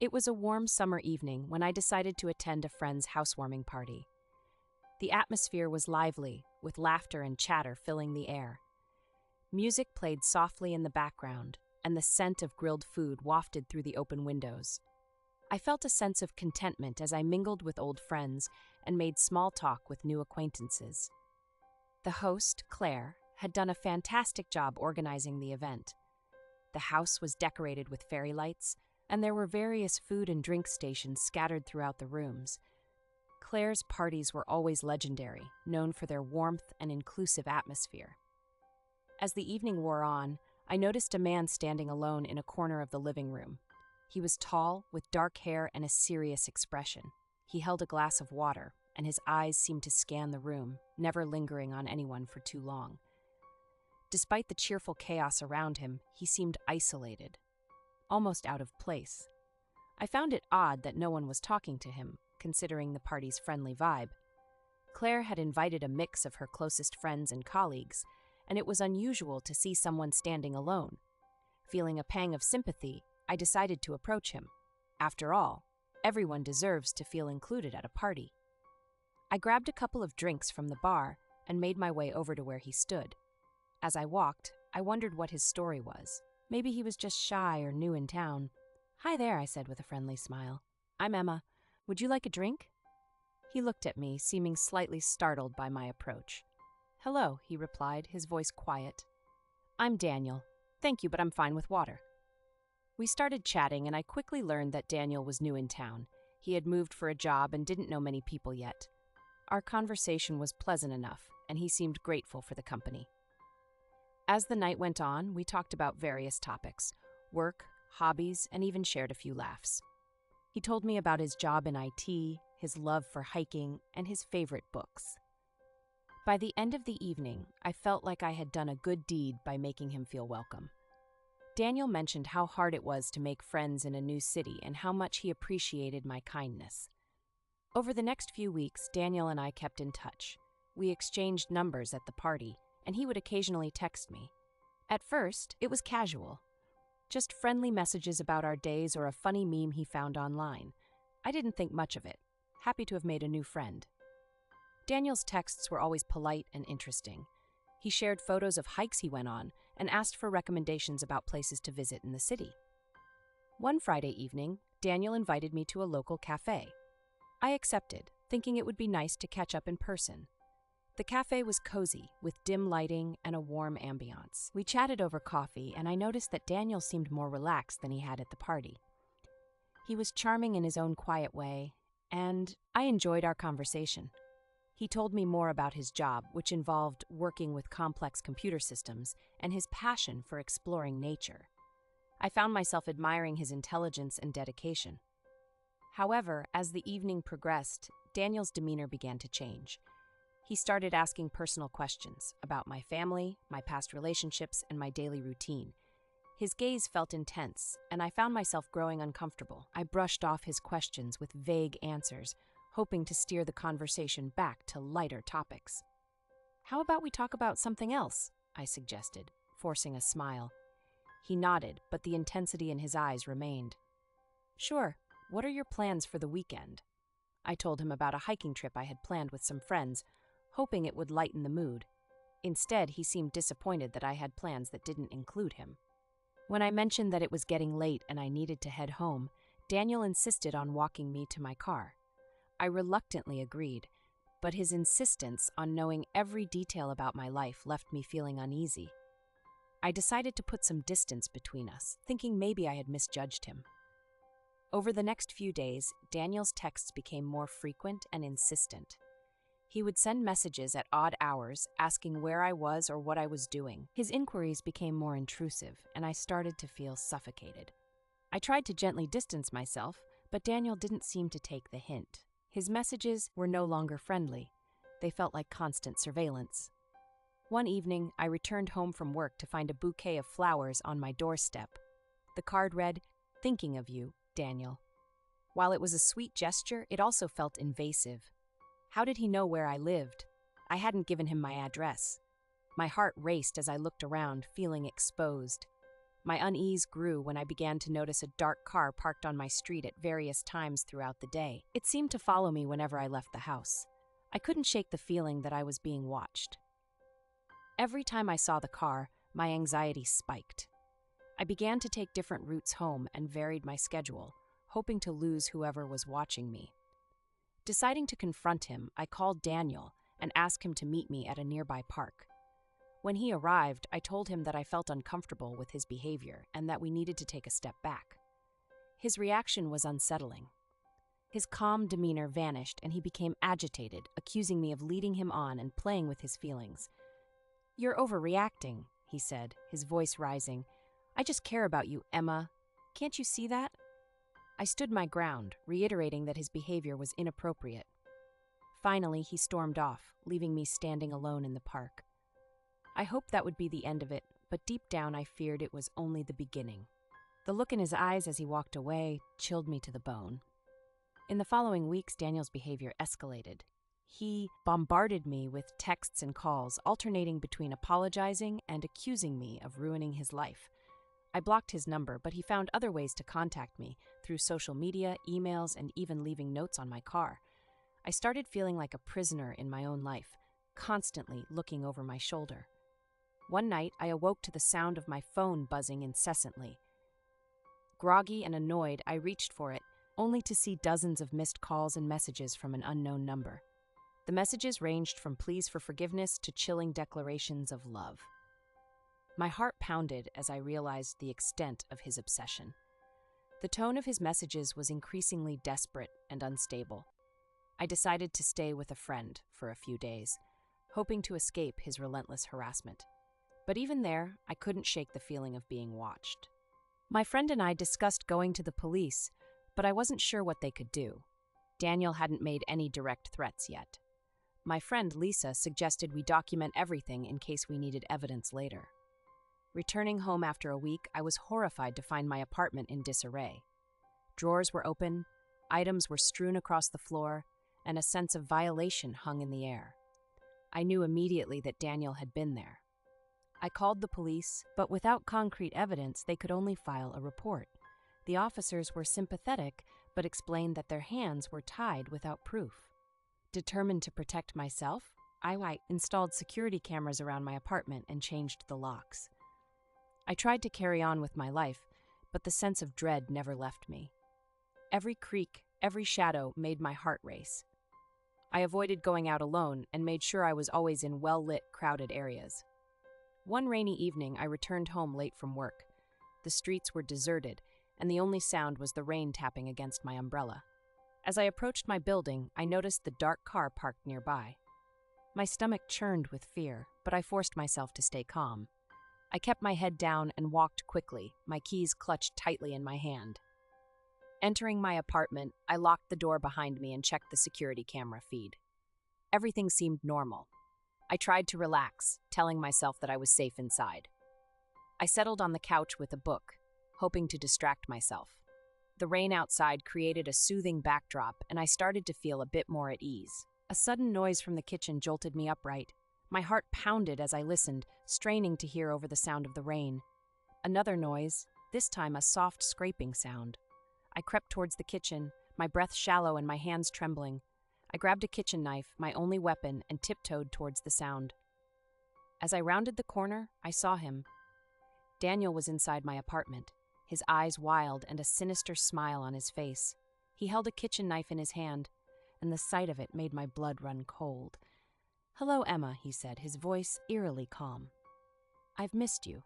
It was a warm summer evening when I decided to attend a friend's housewarming party. The atmosphere was lively, with laughter and chatter filling the air. Music played softly in the background, and the scent of grilled food wafted through the open windows. I felt a sense of contentment as I mingled with old friends and made small talk with new acquaintances. The host, Claire, had done a fantastic job organizing the event. The house was decorated with fairy lights, and there were various food and drink stations scattered throughout the rooms. Claire's parties were always legendary, known for their warmth and inclusive atmosphere. As the evening wore on, I noticed a man standing alone in a corner of the living room. He was tall, with dark hair and a serious expression. He held a glass of water, and his eyes seemed to scan the room, never lingering on anyone for too long. Despite the cheerful chaos around him, he seemed isolated, almost out of place. I found it odd that no one was talking to him, considering the party's friendly vibe. Claire had invited a mix of her closest friends and colleagues, and it was unusual to see someone standing alone. Feeling a pang of sympathy, I decided to approach him. After all, everyone deserves to feel included at a party. I grabbed a couple of drinks from the bar and made my way over to where he stood. As I walked, I wondered what his story was. Maybe he was just shy or new in town. "Hi there," I said with a friendly smile. "I'm Emma. Would you like a drink?" He looked at me, seeming slightly startled by my approach. "Hello," he replied, his voice quiet. "I'm Daniel. Thank you, but I'm fine with water." We started chatting, and I quickly learned that Daniel was new in town. He had moved for a job and didn't know many people yet. Our conversation was pleasant enough, and he seemed grateful for the company. As the night went on, we talked about various topics: work, hobbies, and even shared a few laughs. He told me about his job in IT, his love for hiking, and his favorite books. By the end of the evening, I felt like I had done a good deed by making him feel welcome. Daniel mentioned how hard it was to make friends in a new city and how much he appreciated my kindness. Over the next few weeks, Daniel and I kept in touch. We exchanged numbers at the party, and he would occasionally text me. At first, it was casual. Just friendly messages about our days or a funny meme he found online. I didn't think much of it. Happy to have made a new friend. Daniel's texts were always polite and interesting. He shared photos of hikes he went on and asked for recommendations about places to visit in the city. One Friday evening, Daniel invited me to a local cafe. I accepted, thinking it would be nice to catch up in person. The cafe was cozy, with dim lighting and a warm ambiance. We chatted over coffee, and I noticed that Daniel seemed more relaxed than he had at the party. He was charming in his own quiet way, and I enjoyed our conversation. He told me more about his job, which involved working with complex computer systems, and his passion for exploring nature. I found myself admiring his intelligence and dedication. However, as the evening progressed, Daniel's demeanor began to change. He started asking personal questions about my family, my past relationships, and my daily routine. His gaze felt intense, and I found myself growing uncomfortable. I brushed off his questions with vague answers, hoping to steer the conversation back to lighter topics. "How about we talk about something else?" I suggested, forcing a smile. He nodded, but the intensity in his eyes remained. "Sure. What are your plans for the weekend?" I told him about a hiking trip I had planned with some friends, hoping it would lighten the mood. Instead, he seemed disappointed that I had plans that didn't include him. When I mentioned that it was getting late and I needed to head home, Daniel insisted on walking me to my car. I reluctantly agreed, but his insistence on knowing every detail about my life left me feeling uneasy. I decided to put some distance between us, thinking maybe I had misjudged him. Over the next few days, Daniel's texts became more frequent and insistent. He would send messages at odd hours, asking where I was or what I was doing. His inquiries became more intrusive, and I started to feel suffocated. I tried to gently distance myself, but Daniel didn't seem to take the hint. His messages were no longer friendly. They felt like constant surveillance. One evening, I returned home from work to find a bouquet of flowers on my doorstep. The card read, "Thinking of you, Daniel." While it was a sweet gesture, it also felt invasive. How did he know where I lived? I hadn't given him my address. My heart raced as I looked around, feeling exposed. My unease grew when I began to notice a dark car parked on my street at various times throughout the day. It seemed to follow me whenever I left the house. I couldn't shake the feeling that I was being watched. Every time I saw the car, my anxiety spiked. I began to take different routes home and varied my schedule, hoping to lose whoever was watching me. Deciding to confront him, I called Daniel and asked him to meet me at a nearby park. When he arrived, I told him that I felt uncomfortable with his behavior and that we needed to take a step back. His reaction was unsettling. His calm demeanor vanished and he became agitated, accusing me of leading him on and playing with his feelings. "You're overreacting," he said, his voice rising. "I just care about you, Emma. Can't you see that?" I stood my ground, reiterating that his behavior was inappropriate. Finally, he stormed off, leaving me standing alone in the park. I hoped that would be the end of it, but deep down I feared it was only the beginning. The look in his eyes as he walked away chilled me to the bone. In the following weeks, Daniel's behavior escalated. He bombarded me with texts and calls, alternating between apologizing and accusing me of ruining his life. I blocked his number, but he found other ways to contact me, through social media, emails, and even leaving notes on my car. I started feeling like a prisoner in my own life, constantly looking over my shoulder. One night, I awoke to the sound of my phone buzzing incessantly. Groggy and annoyed, I reached for it, only to see dozens of missed calls and messages from an unknown number. The messages ranged from pleas for forgiveness to chilling declarations of love. My heart pounded as I realized the extent of his obsession. The tone of his messages was increasingly desperate and unstable. I decided to stay with a friend for a few days, hoping to escape his relentless harassment. But even there, I couldn't shake the feeling of being watched. My friend and I discussed going to the police, but I wasn't sure what they could do. Daniel hadn't made any direct threats yet. My friend Lisa suggested we document everything in case we needed evidence later. Returning home after a week, I was horrified to find my apartment in disarray. Drawers were open, items were strewn across the floor, and a sense of violation hung in the air. I knew immediately that Daniel had been there. I called the police, but without concrete evidence, they could only file a report. The officers were sympathetic, but explained that their hands were tied without proof. Determined to protect myself, I installed security cameras around my apartment and changed the locks. I tried to carry on with my life, but the sense of dread never left me. Every creak, every shadow made my heart race. I avoided going out alone and made sure I was always in well-lit, crowded areas. One rainy evening, I returned home late from work. The streets were deserted, and the only sound was the rain tapping against my umbrella. As I approached my building, I noticed the dark car parked nearby. My stomach churned with fear, but I forced myself to stay calm. I kept my head down and walked quickly, my keys clutched tightly in my hand. Entering my apartment, I locked the door behind me and checked the security camera feed. Everything seemed normal. I tried to relax, telling myself that I was safe inside. I settled on the couch with a book, hoping to distract myself. The rain outside created a soothing backdrop, and I started to feel a bit more at ease. A sudden noise from the kitchen jolted me upright. My heart pounded as I listened, straining to hear over the sound of the rain. Another noise, this time a soft scraping sound. I crept towards the kitchen, my breath shallow and my hands trembling. I grabbed a kitchen knife, my only weapon, and tiptoed towards the sound. As I rounded the corner, I saw him. Daniel was inside my apartment, his eyes wild and a sinister smile on his face. He held a kitchen knife in his hand, and the sight of it made my blood run cold. "Hello, Emma," he said, his voice eerily calm. "I've missed you."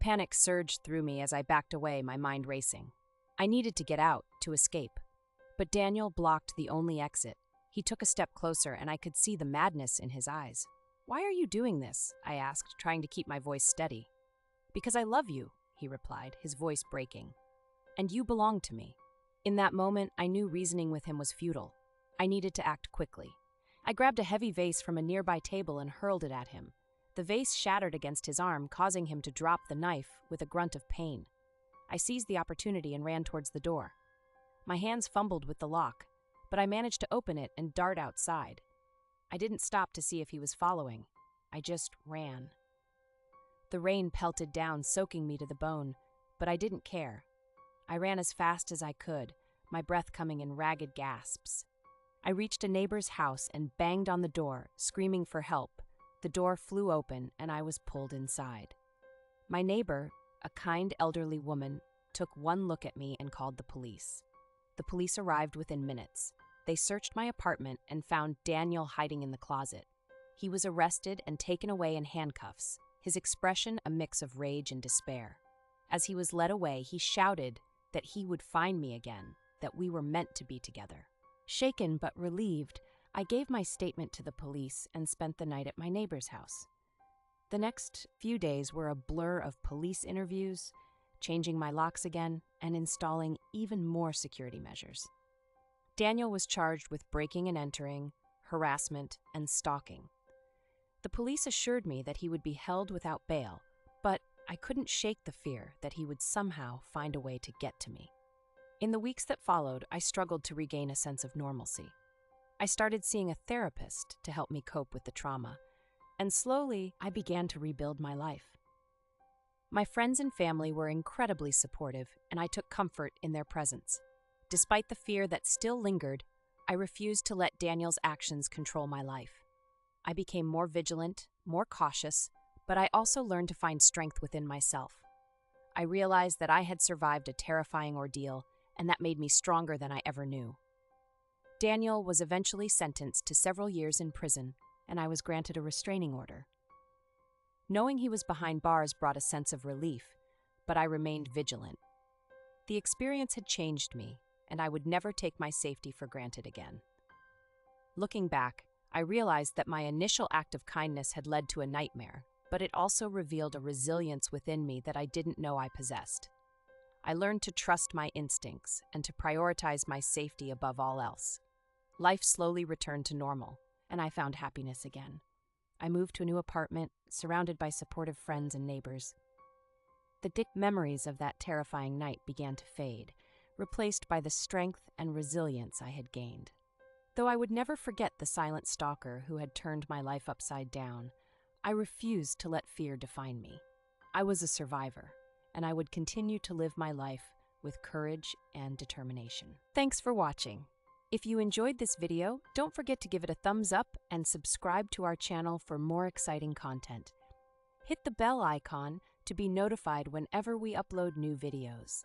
Panic surged through me as I backed away, my mind racing. I needed to get out, to escape. But Daniel blocked the only exit. He took a step closer, and I could see the madness in his eyes. "Why are you doing this?" I asked, trying to keep my voice steady. "Because I love you," he replied, his voice breaking. "And you belong to me." In that moment, I knew reasoning with him was futile. I needed to act quickly. I grabbed a heavy vase from a nearby table and hurled it at him. The vase shattered against his arm, causing him to drop the knife with a grunt of pain. I seized the opportunity and ran towards the door. My hands fumbled with the lock, but I managed to open it and dart outside. I didn't stop to see if he was following. I just ran. The rain pelted down, soaking me to the bone. but I didn't care. I ran as fast as I could, my breath coming in ragged gasps. I reached a neighbor's house and banged on the door, screaming for help. The door flew open and I was pulled inside. My neighbor, a kind elderly woman, took one look at me and called the police. The police arrived within minutes. They searched my apartment and found Daniel hiding in the closet. He was arrested and taken away in handcuffs, his expression a mix of rage and despair. As he was led away, he shouted that he would find me again, that we were meant to be together. Shaken but relieved, I gave my statement to the police and spent the night at my neighbor's house. The next few days were a blur of police interviews, changing my locks again, and installing even more security measures. Daniel was charged with breaking and entering, harassment, and stalking. The police assured me that he would be held without bail, but I couldn't shake the fear that he would somehow find a way to get to me. In the weeks that followed, I struggled to regain a sense of normalcy. I started seeing a therapist to help me cope with the trauma, and slowly I began to rebuild my life. My friends and family were incredibly supportive, and I took comfort in their presence. Despite the fear that still lingered, I refused to let Daniel's actions control my life. I became more vigilant, more cautious, but I also learned to find strength within myself. I realized that I had survived a terrifying ordeal, and that made me stronger than I ever knew. Daniel was eventually sentenced to several years in prison, and I was granted a restraining order. Knowing he was behind bars brought a sense of relief, but I remained vigilant. The experience had changed me, and I would never take my safety for granted again. Looking back, I realized that my initial act of kindness had led to a nightmare, but it also revealed a resilience within me that I didn't know I possessed. I learned to trust my instincts and to prioritize my safety above all else. Life slowly returned to normal, and I found happiness again. I moved to a new apartment, surrounded by supportive friends and neighbors. The memories of that terrifying night began to fade, replaced by the strength and resilience I had gained. Though I would never forget the silent stalker who had turned my life upside down, I refused to let fear define me. I was a survivor, and I would continue to live my life with courage and determination. Thanks for watching. If you enjoyed this video, don't forget to give it a thumbs up and subscribe to our channel for more exciting content. Hit the bell icon to be notified whenever we upload new videos.